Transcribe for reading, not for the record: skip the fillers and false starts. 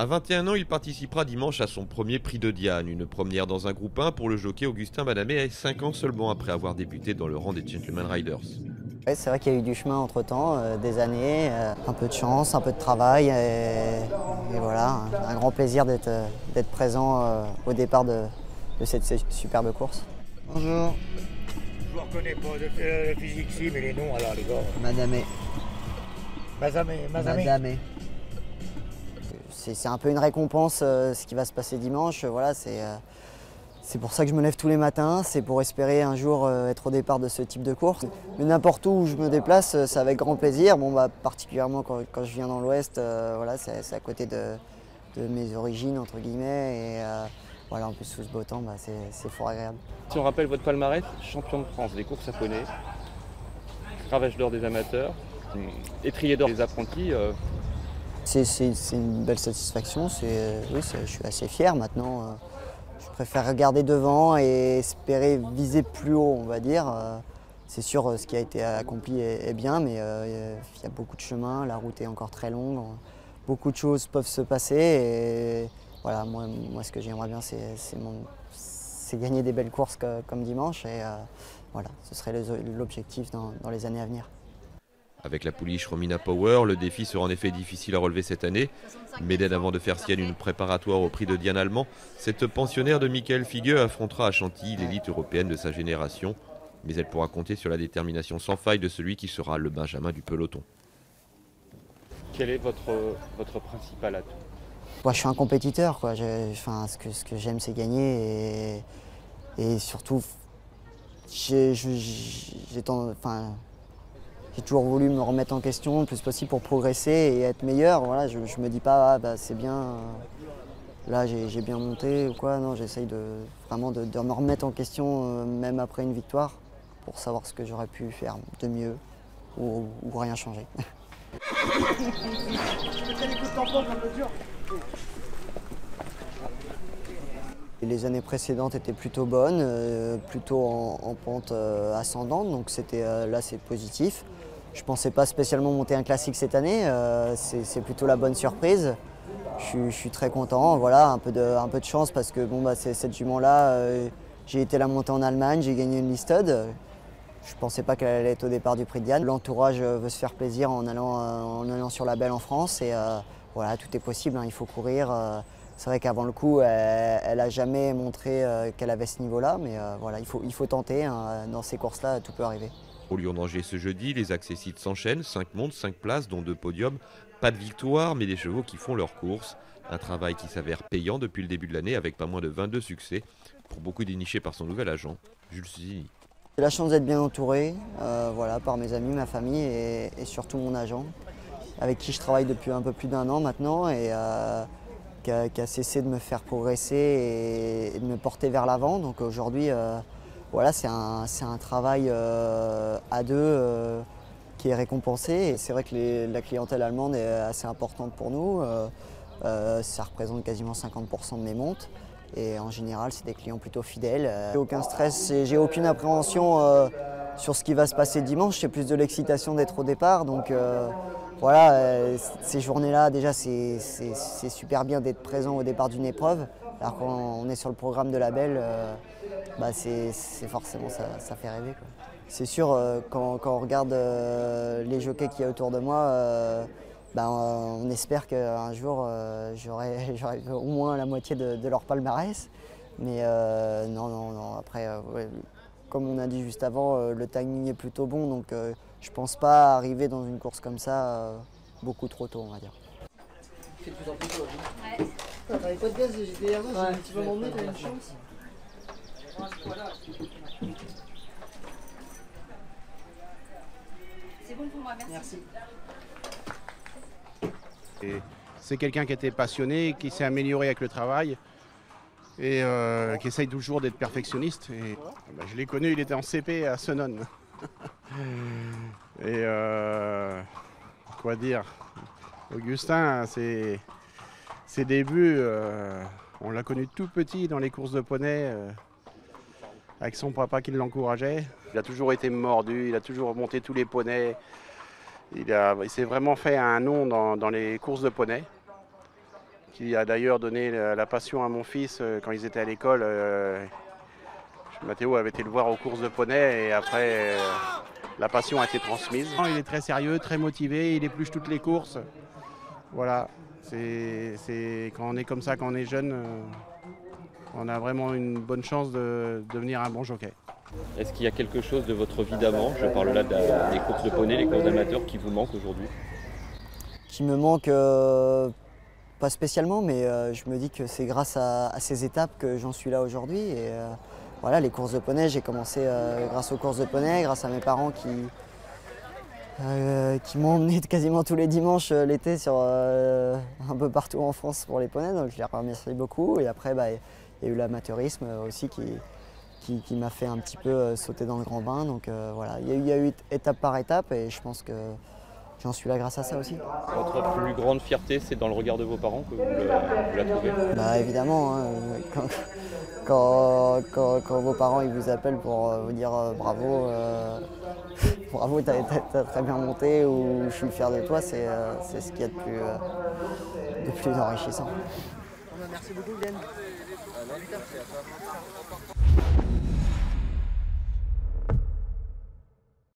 À 21 ans, il participera dimanche à son premier prix de Diane, une première dans un groupe 1 pour le jockey Augustin Madamé, 5 ans seulement après avoir débuté dans le rang des Gentleman Riders. Ouais, c'est vrai qu'il y a eu du chemin entre-temps, des années, un peu de chance, un peu de travail et voilà, un grand plaisir d'être présent au départ de cette superbe course. Bonjour. Je ne reconnais pas, le physique si, mais les noms alors les gars. Madamé. Mazamé. C'est un peu une récompense ce qui va se passer dimanche. Voilà, c'est pour ça que je me lève tous les matins, c'est pour espérer un jour être au départ de ce type de course. Mais n'importe où je me déplace, c'est avec grand plaisir. Bon, bah, particulièrement quand je viens dans l'Ouest, voilà, c'est à côté de mes origines, entre guillemets. Et voilà, en plus sous ce beau temps, bah, c'est fort agréable. Si on rappelle votre palmarès, champion de France des courses à poney, cravache d'or des amateurs, étrier d'or des apprentis. C'est une belle satisfaction, oui, je suis assez fier maintenant. Je préfère regarder devant et espérer viser plus haut, on va dire. C'est sûr, ce qui a été accompli est bien, mais il y a beaucoup de chemin, la route est encore très longue. Beaucoup de choses peuvent se passer et voilà, moi ce que j'aimerais bien, c'est gagner des belles courses comme dimanche et voilà, ce serait l'objectif dans les années à venir. Avec la pouliche Romina Power, le défi sera en effet difficile à relever cette année. Médène avant de faire sienne une préparatoire au prix de Diane allemand, cette pensionnaire de Michael Figueux affrontera à Chantilly l'élite européenne de sa génération. Mais elle pourra compter sur la détermination sans faille de celui qui sera le benjamin du peloton. Quel est votre principal atout? Moi, je suis un compétiteur, quoi. Ce que j'aime, c'est gagner et surtout, j'ai toujours voulu me remettre en question le plus possible pour progresser et être meilleur. Voilà, je me dis pas, c'est bien, là j'ai bien monté ou quoi. Non, j'essaye vraiment de me remettre en question, même après une victoire, pour savoir ce que j'aurais pu faire de mieux ou rien changer. Les années précédentes étaient plutôt bonnes, plutôt en pente ascendante, donc là c'est positif. Je ne pensais pas spécialement monter un classique cette année, c'est plutôt la bonne surprise. Je suis très content, voilà, un peu de chance parce que bon, cette jument-là, j'ai été la monter en Allemagne, j'ai gagné une listed. Je ne pensais pas qu'elle allait être au départ du prix de Diane. L'entourage veut se faire plaisir en allant sur la belle en France et voilà, tout est possible, hein, il faut courir. C'est vrai qu'avant le coup, elle n'a jamais montré qu'elle avait ce niveau-là, mais voilà, il faut tenter, hein, dans ces courses-là, tout peut arriver. Au Lyon d'Angers ce jeudi, les accessites s'enchaînent, 5 montes, 5 places, dont 2 podiums. Pas de victoire, mais des chevaux qui font leur course. Un travail qui s'avère payant depuis le début de l'année, avec pas moins de 22 succès, pour beaucoup dénichés par son nouvel agent, Jules Suzini. J'ai la chance d'être bien entouré, voilà, par mes amis, ma famille et surtout mon agent, avec qui je travaille depuis un peu plus d'1 an maintenant et qui a cessé de me faire progresser et de me porter vers l'avant. Donc aujourd'hui, voilà, c'est un travail à deux qui est récompensé. Et c'est vrai que la clientèle allemande est assez importante pour nous. Ça représente quasiment 50% de mes montes. Et en général, c'est des clients plutôt fidèles. J'ai aucun stress, j'ai aucune appréhension sur ce qui va se passer dimanche. C'est plus de l'excitation d'être au départ. Donc voilà, ces journées-là, déjà, c'est super bien d'être présent au départ d'une épreuve. Alors quand on est sur le programme de la belle, c'est forcément, ça fait rêver, quoi. C'est sûr, quand on regarde les jockeys qu'il y a autour de moi, on espère qu'un jour, j'aurai au moins la moitié de leur palmarès. Mais non, après, ouais, comme on a dit juste avant, le timing est plutôt bon. Donc je pense pas arriver dans une course comme ça beaucoup trop tôt, on va dire. C'est de plus en plus tôt. Ouais. T'avais pas de gaz, j'étais derrière moi, j'ai dit tu vas m'emmener, t'as une chance. C'est bon pour moi, merci. C'est quelqu'un qui était passionné, qui s'est amélioré avec le travail et qui essaye toujours d'être perfectionniste. Et, je l'ai connu, il était en CP à Senon. Et quoi dire, Augustin, ses débuts, on l'a connu tout petit dans les courses de poney, avec son papa qui l'encourageait. Il a toujours été mordu, il a toujours monté tous les poneys. Il s'est vraiment fait un nom dans les courses de poney. qui a d'ailleurs donné la passion à mon fils quand ils étaient à l'école. Mathéo avait été le voir aux courses de poney et après la passion a été transmise. Il est très sérieux, très motivé, il épluche toutes les courses. Voilà, c'est quand on est comme ça, quand on est jeune, on a vraiment une bonne chance de devenir un bon jockey. Est-ce qu'il y a quelque chose de votre vie d'avant, je parle là des courses de poney, les courses d'amateurs, qui vous manque aujourd'hui? Qui me manque, pas spécialement, mais je me dis que c'est grâce à ces étapes que j'en suis là aujourd'hui. Et voilà, les courses de poney, j'ai commencé grâce aux courses de poney, grâce à mes parents qui m'ont emmené quasiment tous les dimanches l'été sur un peu partout en France pour les poneys, donc je les remercie beaucoup. Et après, il y a eu l'amateurisme aussi qui m'a fait un petit peu sauter dans le grand bain. Donc voilà, il y a eu étape par étape et je pense que j'en suis là grâce à ça aussi. Votre plus grande fierté, c'est dans le regard de vos parents que vous la trouvez? Évidemment, hein, quand vos parents ils vous appellent pour vous dire bravo, bravo, t'as très bien monté ou je suis fier de toi, c'est ce qu'il y a de plus enrichissant. Merci beaucoup Glenn.